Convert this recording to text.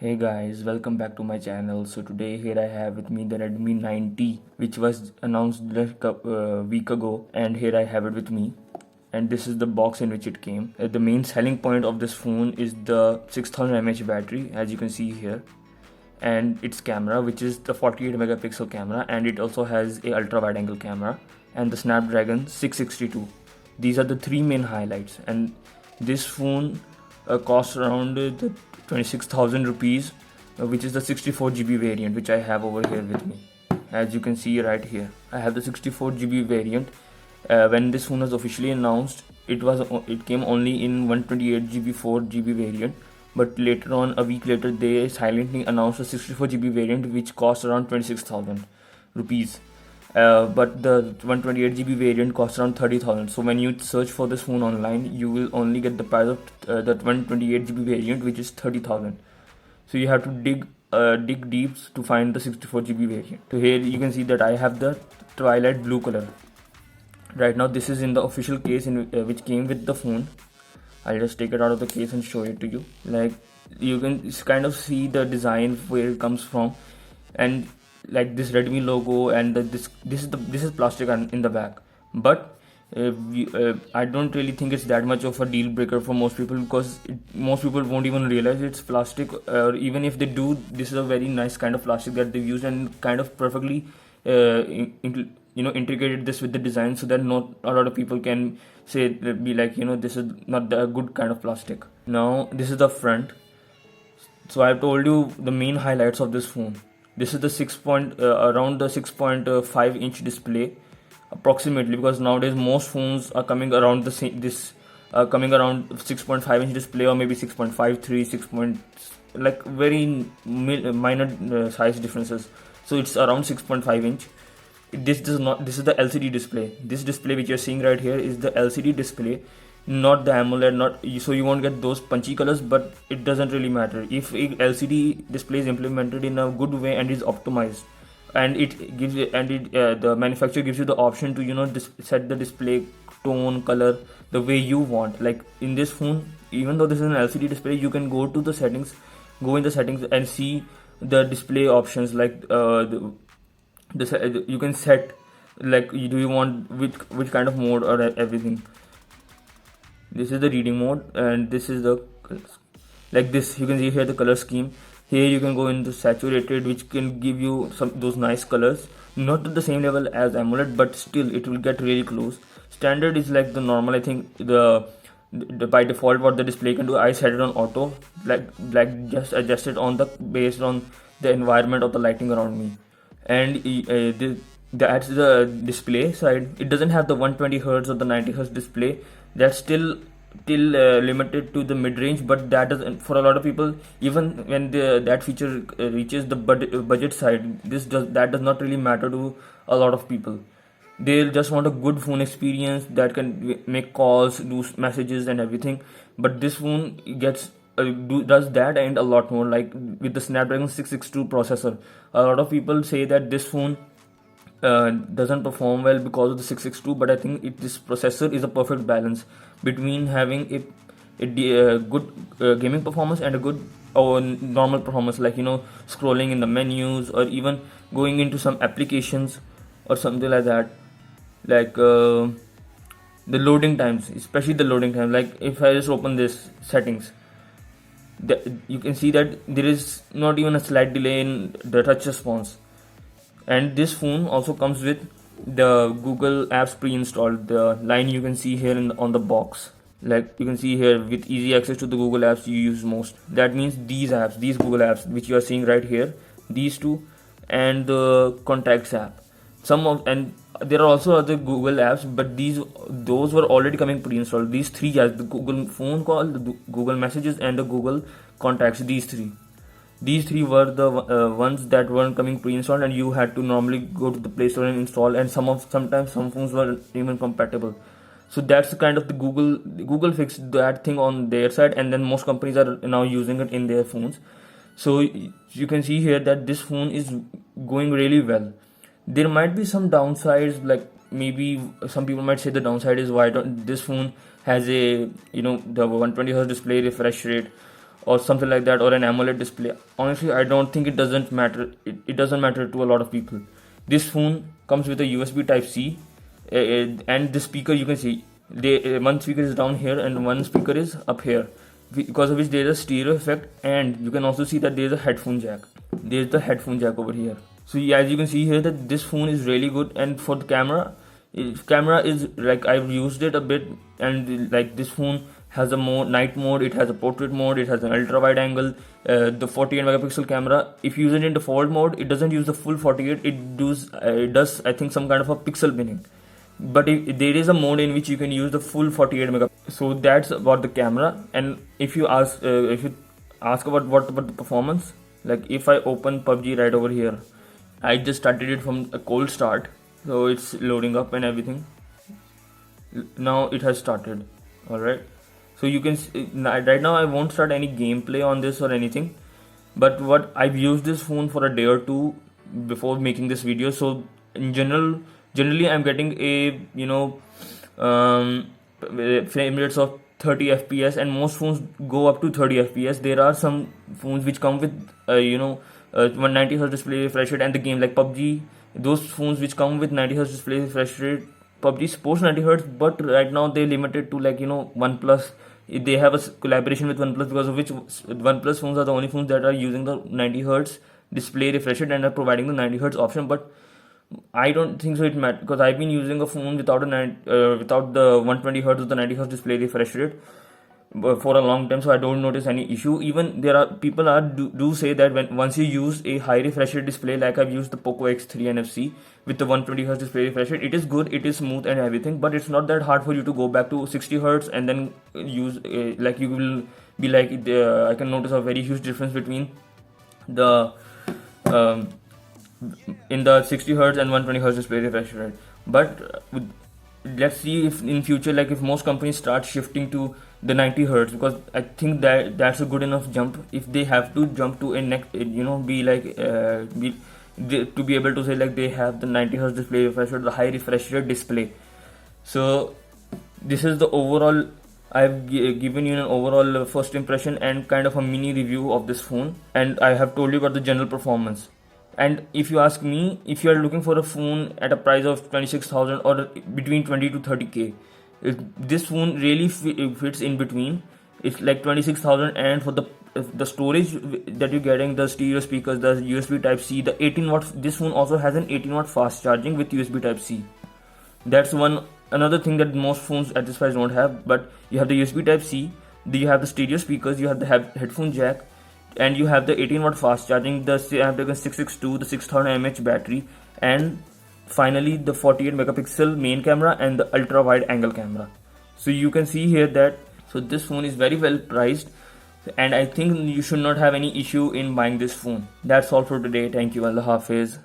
Hey guys, welcome back to my channel. So today here I have with me the Redmi 9T, which was announced like a week ago, and here I have it with me. And this is the box in which it came. The main selling point of this phone is the 6000 mAh battery, as you can see here, and its camera, which is the 48 megapixel camera, and it also has a ultra wide angle camera and the Snapdragon 662. These are the three main highlights, and this phone costs around 26,000 rupees, which is the 64 GB variant, which I have over here with me. As you can see right here, I have the 64 GB variant. When this phone was officially announced, it came only in 128 GB 4 GB variant, but later on, a week later, they silently announced a 64 GB variant, which costs around 26,000 rupees. But the 128 GB variant costs around 30,000. So when you search for this phone online, you will only get the price of that 128 GB variant, which is 30,000. So you have to dig deep to find the 64 GB variant. So here you can see that I have the twilight blue color. Right now, this is in the official case which came with the phone. I'll just take it out of the case and show it to you. Like, you can kind of see the design where it comes from, and like this Redmi logo, and this is plastic in the back. But I don't really think it's that much of a deal breaker for most people, because most people won't even realize it's plastic, or even if they do, this is a very nice kind of plastic that they've used and kind of perfectly integrated this with the design, so that not a lot of people can be like, this is not the good kind of plastic. Now this is the front. So I've told you the main highlights of this phone. This is the around the 6.5 inch display, approximately, because nowadays most phones are coming around coming around 6.5 inch display, or maybe 6.53, like very minor size differences. So it's around 6.5 inch. This is the LCD display. This display which you're seeing right here is the LCD display, not the AMOLED. So you won't get those punchy colors, but it doesn't really matter if LCD display is implemented in a good way and is optimized, and the manufacturer gives you the option to set the display tone, color the way you want. Like in this phone, even though this is an LCD display, you can go in the settings and see the display options, like you can set, like, do you want which kind of mode or everything. This is the reading mode, and this is the colors. Like this, you can see here the color scheme. Here you can go into saturated, which can give you those nice colors, not at the same level as AMOLED, but still it will get really close. Standard is like the normal. I think the by default what the display can do, I set it on auto, like just adjust it based on the environment of the lighting around me. And that's the display side. It doesn't have the 120 hertz or the 90 hertz display. That's still limited to the mid-range, but that doesn't, for a lot of people, even when that feature reaches the budget side, that does not really matter to a lot of people. They'll just want a good phone experience that can make calls, do messages and everything. But this phone does that and a lot more, like with the Snapdragon 662 processor. A lot of people say that this phone doesn't perform well because of the 662, but I think this processor is a perfect balance between having a good gaming performance and a good or normal performance, like scrolling in the menus, or even going into some applications or something like that. Like the loading times, especially the loading time. Like if I just open this settings, you can see that there is not even a slight delay in the touch response. And this phone also comes with the Google apps pre-installed. The line you can see here on the box, like you can see here, with easy access to the Google apps you use most. That means these Google apps which you are seeing right here, these two, and the contacts app. And there are also other Google apps, but those were already coming pre-installed. These three apps: the Google phone call, the Google messages, and the Google contacts. These three were the ones that weren't coming pre-installed, and you had to normally go to the Play Store and install. And sometimes some phones were even compatible. So that's kind of the Google fixed that thing on their side, and then most companies are now using it in their phones. So you can see here that this phone is going really well. There might be some downsides, like maybe some people might say the downside is why don't this phone has a the 120 Hz display refresh rate, or something like that, or an AMOLED display. Honestly, I don't think it doesn't matter. It doesn't matter to a lot of people. This phone comes with a USB Type C, and the speaker, you can see one speaker is down here and one speaker is up here, because of which there is a stereo effect, and you can also see that there is a headphone jack. There is the headphone jack over here. So yeah, as you can see here, that this phone is really good. And for the camera is like, I've used it a bit, and like this phone has a night mode, it has a portrait mode, it has an ultra wide angle, the 48 megapixel camera. If you use it in default mode, it doesn't use the full 48, it does I think some kind of a pixel binning. But there is a mode in which you can use the full 48 megapixel. So that's about the camera. And if you ask about what about the performance, like if I open PUBG right over here, I just started it from a cold start, so it's loading up and everything. Now it has started. Alright, so you can see, right now I won't start any gameplay on this or anything, but what I've used this phone for a day or two before making this video. So in generally I'm getting a frame rates of 30 fps, and most phones go up to 30 fps. There are some phones which come with 190 Hz display refresh rate, and the game like PUBG, those phones which come with 90 Hz display refresh rate, PUBG supports 90 Hz, but right now they limited to OnePlus. They have a collaboration with OnePlus, because of which OnePlus phones are the only phones that are using the 90 Hz display refresh rate and are providing the 90 Hz option. But I don't think so it matters, because I've been using a phone without the 120 Hz or the 90 Hz display refresh rate for a long time, so I don't notice any issue. Even there are people do say that once you use a high refresh rate display, like I've used the Poco X3 NFC with the 120 Hz display refresh rate, it is good, it is smooth and everything, but it's not that hard for you to go back to 60 Hz and then use like you will be like I can notice a very huge difference between the in the 60 Hz and 120 Hz display refresh rate. But let's see if in future, like if most companies start shifting to the 90 Hz, because I think that's a good enough jump. If they have to jump to a next, to be able to say like they have the 90 Hz display refresh rate, the high refresh rate display. So this is the overall, I've given you an overall first impression and kind of a mini review of this phone, and I have told you about the general performance. And if you ask me, if you are looking for a phone at a price of 26,000 or between 20 to 30k, this phone really fits in between. It's like 26,000, and for the storage that you're getting, the stereo speakers, the USB Type C, the 18 watts. This phone also has an 18 watt fast charging with USB Type C. That's another thing that most phones at this price don't have. But you have the USB Type C, you have the stereo speakers, you have the headphone jack, and you have the 18 watt fast charging, the Snapdragon 662, the 6000 mAh battery, and finally the 48 megapixel main camera and the ultra wide angle camera. So you can see here that this phone is very well priced, and I think you should not have any issue in buying this phone. That's all for today. Thank you. Allah Hafiz.